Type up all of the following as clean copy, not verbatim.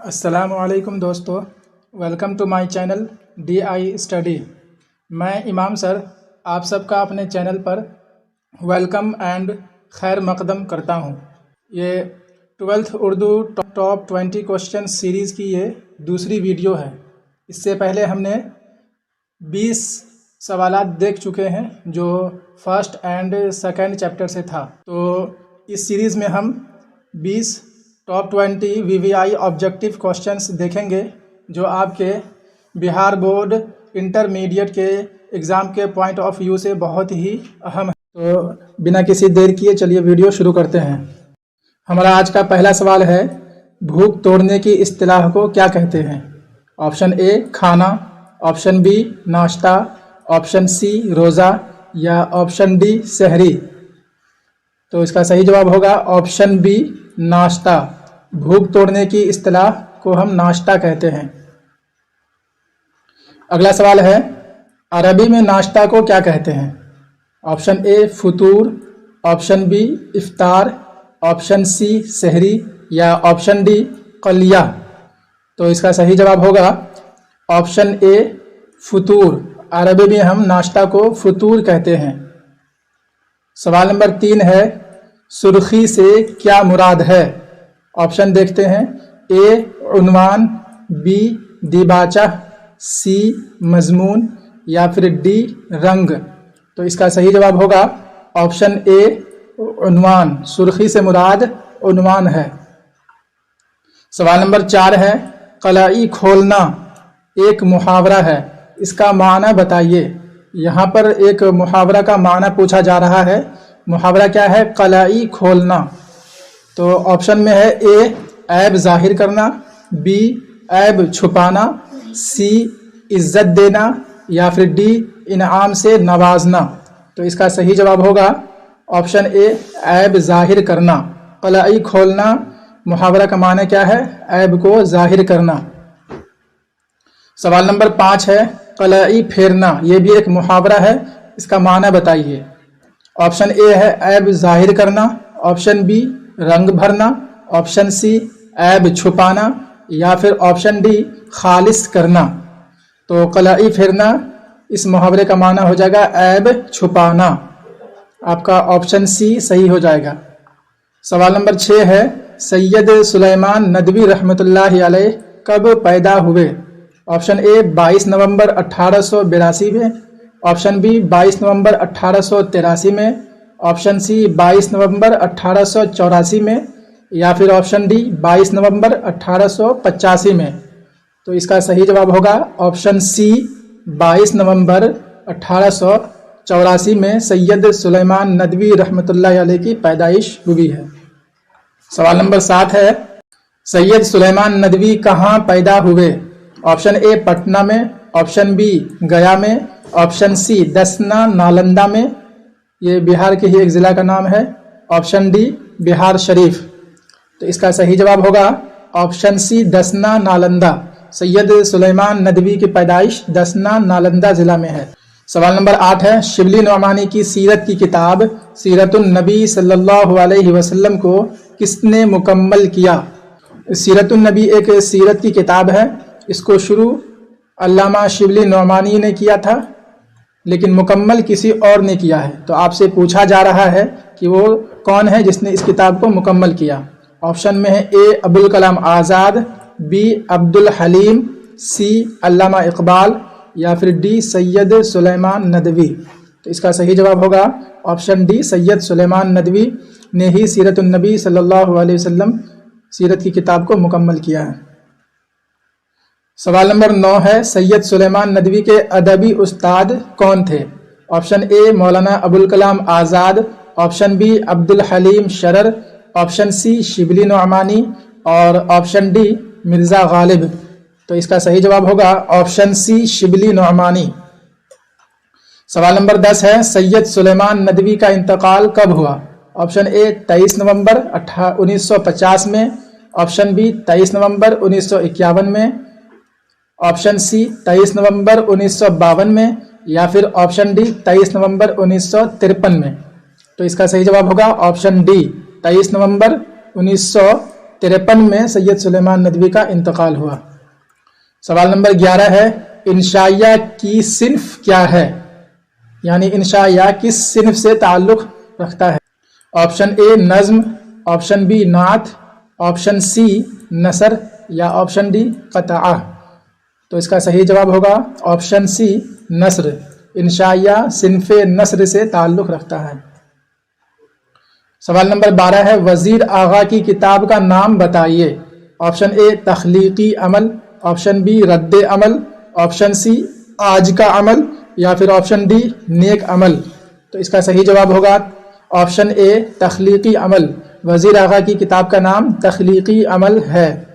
السلام علیکم دوستو، welcome to my channel D I study. میں امام سر آپ سب کا اپنے چینل پر ویلکم اینڈ خیر مقدم کرتا ہوں۔ یہ 12th Urdu top 20 question series کی یہ دوسری ویڈیو ہے۔ اس سے پہلے ہم نے 20 سوالات دیکھ چکے ہیں جو فرسٹ اینڈ سیکنڈ چیپٹر سے تھا۔ تو اس سیریز میں ہم 20 ٹاپ 20 VVI آبجیکٹیو کوشچنس دیکھیں گے جو آپ کے بہار بورڈ انٹرمیڈیٹ کے ایگزام کے پوائنٹ آف ویو سے بہت ہی اہم ہے۔ تو بنا کسی دیر کیے چلیے ویڈیو شروع کرتے ہیں۔ ہمارا آج کا پہلا سوال ہے، بھوک توڑنے کی اصطلاح کو کیا کہتے ہیں؟ آپشن اے کھانا، آپشن بی ناشتہ، آپشن سی روزہ یا آپشن ڈی سحری۔ تو اس کا صحیح جواب ہوگا آپشن بی ناشتہ۔ بھوک توڑنے کی اصطلاح کو ہم ناشتہ کہتے ہیں۔ اگلا سوال ہے، عربی میں ناشتہ کو کیا کہتے ہیں؟ آپشن اے فطور، آپشن بی افطار، آپشن سی سحری یا آپشن ڈی قلیہ۔ تو اس کا صحیح جواب ہوگا آپشن اے فطور۔ عربی میں ہم ناشتہ کو فطور کہتے ہیں۔ سوال نمبر 3 ہے، سرخی سے کیا مراد ہے؟ آپشن دیکھتے ہیں، اے عنوان، بی دیباچہ، سی مضمون یا پھر ڈی رنگ۔ تو اس کا صحیح جواب ہوگا آپشن اے عنوان۔ سرخی سے مراد عنوان ہے۔ سوال نمبر 4 ہے، قلائی کھولنا ایک محاورہ ہے، اس کا معنی بتائیے۔ یہاں پر ایک محاورہ کا معنی پوچھا جا رہا ہے۔ محاورہ کیا ہے؟ قلائی کھولنا۔ تو آپشن میں ہے اے عیب ظاہر کرنا، بی عیب چھپانا، سی عزت دینا یا پھر ڈی انعام سے نوازنا۔ تو اس کا صحیح جواب ہوگا آپشن اے عیب ظاہر کرنا۔ قلائی کھولنا محاورہ کا معنی کیا ہے؟ عیب کو ظاہر کرنا۔ سوال نمبر 5 ہے، قلائی پھیرنا یہ بھی ایک محاورہ ہے، اس کا معنی بتائیے۔ آپشن اے ہے عیب ظاہر کرنا، آپشن بی رنگ بھرنا، آپشن سی عیب چھپانا یا پھر آپشن ڈی خالص کرنا۔ تو قلائی پھیرنا اس محاورے کا معنی ہو جائے گا عیب چھپانا۔ آپ کا آپشن سی صحیح ہو جائے گا۔ سوال نمبر 6 ہے، سید سلیمان ندوی رحمۃ اللہ علیہ کب پیدا ہوئے؟ آپشن اے 22 نومبر 1882 میں، آپشن بی 22 نومبر 1883 میں، آپشن سی 22 نومبر 1884 میں یا پھر آپشن ڈی 22 نومبر 1885 میں۔ تو اس کا صحیح جواب ہوگا آپشن سی 22 نومبر 1884 میں سید سلیمان ندوی رحمۃ اللہ علیہ کی پیدائش ہوئی ہے۔ سوال نمبر 7 ہے، سید سلیمان ندوی کہاں پیدا ہوئے؟ آپشن اے پٹنہ میں، آپشن بی گیا میں، آپشن سی دسنا نالندہ میں، یہ بہار کے ہی ایک ضلع کا نام ہے، آپشن ڈی بہار شریف۔ تو اس کا صحیح جواب ہوگا آپشن سی دسنا نالندہ۔ سید سلیمان ندوی کی پیدائش دسنا نالندہ ضلع میں ہے۔ سوال نمبر 8 ہے، شبلی نعمانی کی سیرت کی کتاب سیرت النبی صلی اللہ علیہ وسلم کو کس نے مکمل کیا؟ سیرت النبی ایک سیرت کی کتاب ہے، اس کو شروع علامہ شبلی نعمانی نے کیا تھا لیکن مکمل کسی اور نے کیا ہے۔ تو آپ سے پوچھا جا رہا ہے کہ وہ کون ہے جس نے اس کتاب کو مکمل کیا۔ آپشن میں ہے اے ابوالکلام آزاد، بی عبدالحلیم، سی علامہ اقبال یا پھر ڈی سید سلیمان ندوی۔ تو اس کا صحیح جواب ہوگا آپشن ڈی سید سلیمان ندوی نے ہی سیرت النبی صلی اللہ علیہ وسلم سیرت کی کتاب کو مکمل کیا ہے۔ سوال نمبر 9 ہے، سید سلیمان ندوی کے ادبی استاد کون تھے؟ آپشن اے مولانا ابوالکلام آزاد، آپشن بی عبدالحلیم شرر، آپشن سی شبلی نعمانی اور آپشن ڈی مرزا غالب۔ تو اس کا صحیح جواب ہوگا آپشن سی شبلی نعمانی۔ سوال نمبر 10 ہے، سید سلیمان ندوی کا انتقال کب ہوا؟ آپشن اے 23 نومبر 1950 میں، آپشن بی 23 نومبر 1951 میں، آپشن سی 23 نومبر 1952 میں یا پھر آپشن ڈی 23 نومبر 1953 میں۔ تو اس کا صحیح جواب ہوگا آپشن ڈی 23 نومبر 1953 में सैयद सुलेमान नदवी का इंतकाल हुआ। सवाल नंबर 11 है, इंशाइया की सिन्फ क्या है, यानी इंशाइया किस सिन्फ से ताल्लुक रखता है। ऑप्शन ए नज्म, ऑप्शन बी नात, ऑप्शन सी नसर या ऑप्शन डी क़तआ। तो इसका सही जवाब होगा ऑप्शन सी नस्र। इंशाइया सिन्फ़े नस्र से ताल्लुक़ रखता है। सवाल नंबर 12 है, वज़ीर आगा की किताब का नाम बताइए। ऑप्शन ए तख्लीकी अमल, ऑप्शन बी रद्द अमल, ऑप्शन सी आज का अमल या फिर ऑप्शन डी नेक अमल। तो इसका सही जवाब होगा ऑप्शन ए तख्लीकी अमल। वज़ीर आगा की किताब का नाम तख्लीकी अमल है।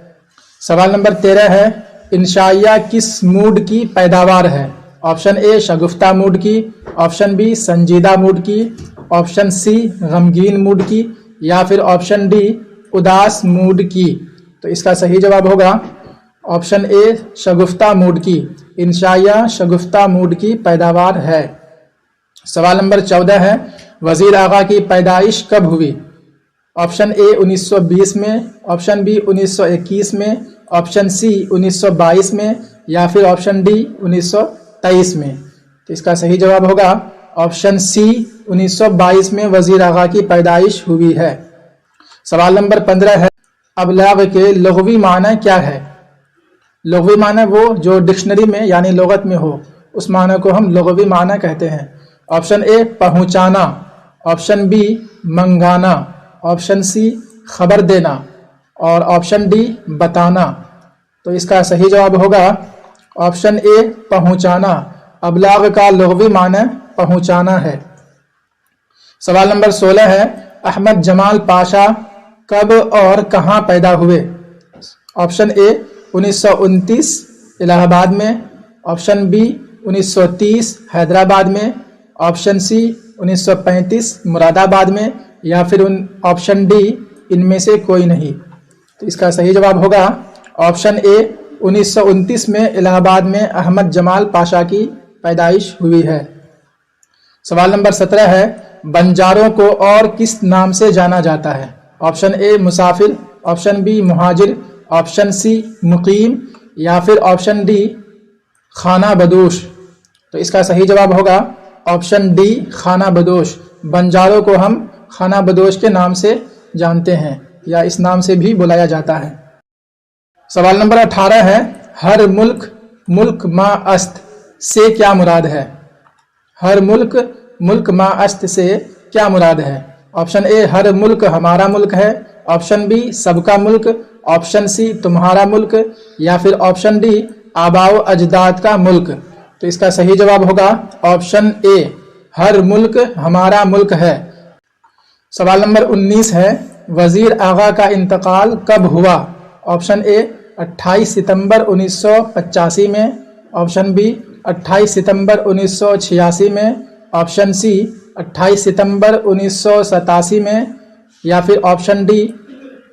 सवाल नंबर 13 है, इंशाइया किस मूड की पैदावार है। ऑप्शन ए शगुफ्ता मूड की, ऑप्शन बी संजीदा मूड की, ऑप्शन सी गमगीन मूड की या फिर ऑप्शन डी उदास मूड की। तो इसका सही जवाब होगा ऑप्शन ए शगुफ्ता मूड की। इंशाइया शगुफ्ता मूड की पैदावार है। सवाल नंबर 14 है, वज़ीर आगा की पैदाइश कब हुई। ऑप्शन ए 1920 में, ऑप्शन बी 1921 में, ऑप्शन सी 1922 में या फिर ऑप्शन डी 1923 में। तो इसका सही जवाब होगा ऑप्शन सी 1922 में वज़ीर आगा की पैदाइश हुई है। सवाल नंबर 15 है, अबलाग के लुग़वी माना क्या है। लुग़वी माना वो जो डिक्शनरी में यानी लुग़त में हो, उस माना को हम लुग़वी माना कहते हैं। ऑप्शन ए पहुँचाना, ऑप्शन बी मंगाना, ऑप्शन सी खबर देना और ऑप्शन डी बताना। तो इसका सही जवाब होगा ऑप्शन ए पहुँचाना। अबलाग का लुग़वी माना पहुँचाना है। सवाल नंबर 16 है, अहमद जमाल पाशा कब और कहाँ पैदा हुए। ऑप्शन ए 1929 इलाहाबाद में, ऑप्शन बी 1930 हैदराबाद में, ऑप्शन सी 1935 मुरादाबाद में या फिर ऑप्शन डी इनमें से कोई नहीं। तो इसका सही जवाब होगा ऑप्शन ए 1929 में इलाहाबाद में अहमद जमाल पाशा की पैदाइश हुई है। सवाल नंबर 17 है, बंजारों को और किस नाम से जाना जाता है। Option A Musafir, option B मुहाजिर, option C मुकीम या फिर ऑप्शन डी खाना बदोश। तो इसका सही जवाब होगा ऑप्शन डी खाना बदोश। बंजारों को हम खाना बदोश के नाम से जानते हैं या इस नाम से भी बुलाया जाता है। सवाल नंबर 18 है, हर मुल्क मुल्क मा अस्त से क्या मुराद है। हर मुल्क मुल्क मा अस्त से क्या मुराद है। ऑप्शन ए हर मुल्क हमारा मुल्क है, ऑप्शन बी सबका मुल्क, ऑप्शन सी तुम्हारा मुल्क या फिर ऑप्शन डी आबाओ अजदाद का मुल्क। तो इसका सही जवाब होगा ऑप्शन ए हर मुल्क हमारा मुल्क है। सवाल नंबर 19 है, वज़ीर आगा का इंतकाल कब हुआ। ऑप्शन ए 28 सितंबर 1985 में, ऑप्शन बी 28 सितंबर 1986 में, ऑप्शन सी 28 सितंबर 1987 में या फिर ऑप्शन डी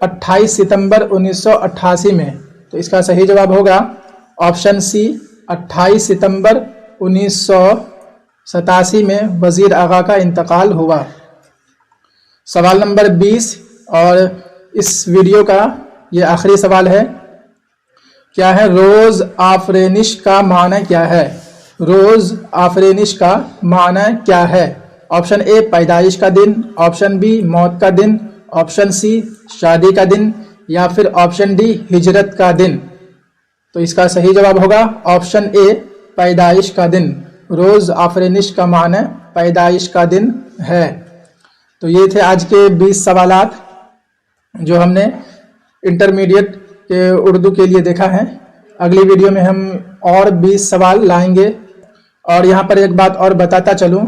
28 सितंबर 1988 में। तो इसका सही जवाब होगा ऑप्शन सी 28 सितंबर 1987 में वज़ीर आगा का इंतकाल हुआ। सवाल नंबर 20 और इस वीडियो का ये आखिरी सवाल है, क्या है रोज़ आफरीनिश का माना क्या है। रोज़ आफरीनिश का माना क्या है। ऑप्शन ए पैदाइश का दिन, ऑप्शन बी मौत का दिन, ऑप्शन सी शादी का दिन या फिर ऑप्शन डी हिजरत का दिन। तो इसका सही जवाब होगा ऑप्शन ए पैदाइश का दिन। रोज़ आफरीनिश का माना पैदाइश का दिन है। तो ये थे आज के 20 सवालात जो हमने इंटरमीडिएट के उर्दू के लिए देखा है। अगली वीडियो में हम और 20 सवाल लाएंगे। और यहाँ पर एक बात और बताता चलूँ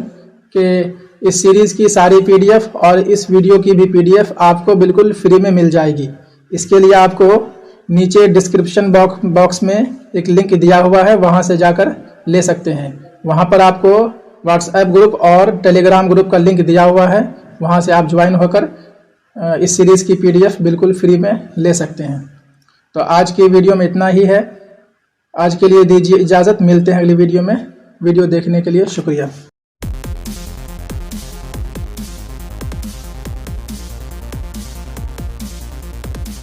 कि इस सीरीज़ की सारी पीडीएफ और इस वीडियो की भी पीडीएफ आपको बिल्कुल फ्री में मिल जाएगी। इसके लिए आपको नीचे डिस्क्रिप्शन बॉक्स में एक लिंक दिया हुआ है, वहाँ से जाकर ले सकते हैं। वहाँ पर आपको व्हाट्सएप ग्रुप और टेलीग्राम ग्रुप का लिंक दिया हुआ है, वहाँ से आप ज्वाइन होकर इस सीरीज़ की पीडीएफ बिल्कुल फ्री में ले सकते हैं। तो आज की वीडियो में इतना ही है। आज के लिए दीजिए इजाज़त, मिलते हैं अगली वीडियो में। वीडियो देखने के लिए शुक्रिया।